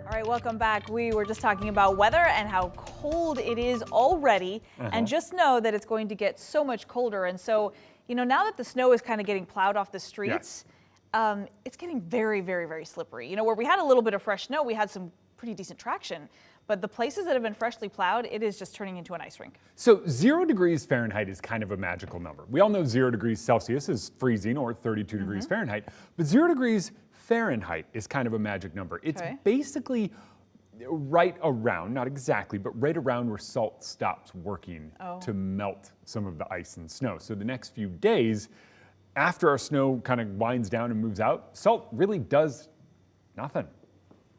All right, welcome back. We were just talking about weather and how cold it is already. And just know that it's going to get so much colder. And so, you know, now that the snow is kind of getting plowed off the streets, it's getting very, very, very slippery. You know, where we had a little bit of fresh snow, we had some pretty decent traction. But the places that have been freshly plowed, it is just turning into an ice rink. So 0 degrees Fahrenheit is kind of a magical number. We all know 0 degrees Celsius is freezing, or 32 degrees Fahrenheit, but 0 degrees Fahrenheit is kind of a magic number. It's basically right around, not exactly, but right around where salt stops working to melt some of the ice and snow. So the next few days, after our snow kind of winds down and moves out, salt really does nothing.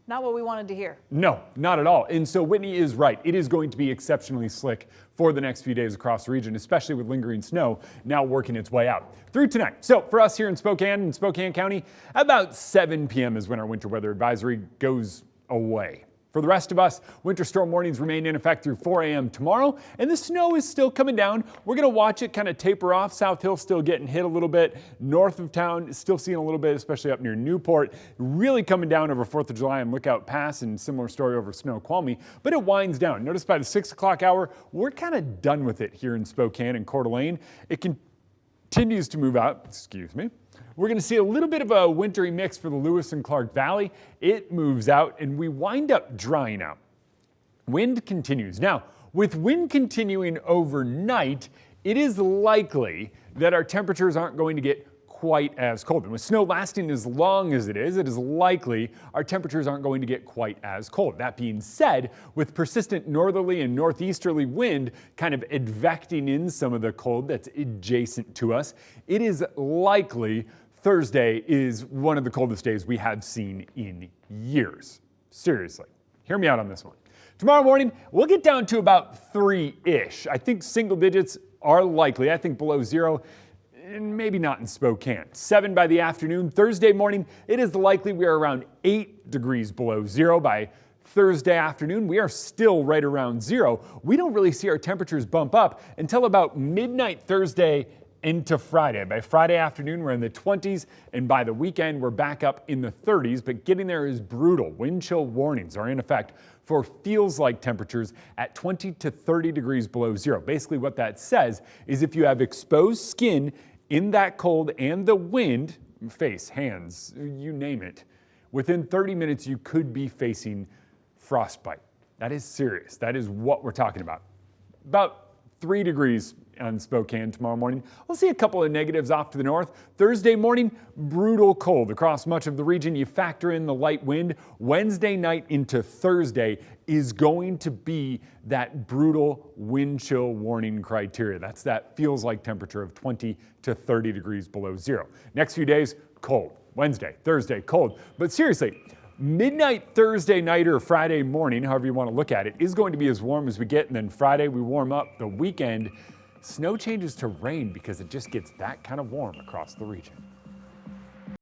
Not what we wanted to hear. No, not at all. And so Whitney is right. It is going to be exceptionally slick for the next few days across the region, especially with lingering snow now working its way out through tonight. So for us here in Spokane County, about 7 p.m. is when our winter weather advisory goes away. For the rest of us, winter storm warnings remain in effect through 4 a.m. tomorrow, and the snow is still coming down. We're going to watch it kind of taper off. South Hill still getting hit a little bit. North of town, still seeing a little bit, especially up near Newport. Really coming down over 4th of July and Lookout Pass, and similar story over Snoqualmie, but it winds down. Notice by the 6 o'clock hour, we're kind of done with it here in Spokane and Coeur d'Alene. It continues to move out, We're going to see a little bit of a wintry mix for the Lewis and Clark Valley. It moves out and we wind up drying out. Wind continues. Now, with wind continuing overnight, it is likely that our temperatures aren't going to get quite as cold. And with snow lasting as long as it is likely our temperatures aren't going to get quite as cold. That being said, with persistent northerly and northeasterly wind kind of advecting in some of the cold that's adjacent to us, it is likely Thursday is one of the coldest days we have seen in years. Seriously, hear me out on this one. Tomorrow morning, we'll get down to about 3-ish. I think single digits are likely. I think below 0, and maybe not in Spokane. 7 by the afternoon. Thursday morning, it is likely we are around 8 degrees below 0. By Thursday afternoon, we are still right around 0. We don't really see our temperatures bump up until about midnight Thursday into Friday. By Friday afternoon, we're in the 20s, and by the weekend, we're back up in the 30s, but getting there is brutal. Wind chill warnings are in effect for feels-like temperatures at 20 to 30 degrees below 0. Basically, what that says is if you have exposed skin in that cold and the wind, face, hands, you name it, within 30 minutes, you could be facing frostbite. That is serious. That is what we're talking about. About 3 degrees on Spokane tomorrow morning. We'll see a couple of negatives off to the north. Thursday morning, brutal cold across much of the region. You factor in the light wind. Wednesday night into Thursday is going to be that brutal wind chill warning criteria. That's that feels like temperature of 20 to 30 degrees below 0. Next few days, cold. Wednesday, Thursday, cold. But seriously, midnight Thursday night or Friday morning, however you want to look at it, is going to be as warm as we get. And then Friday, we warm up. The weekend, snow changes to rain because it just gets that kind of warm across the region.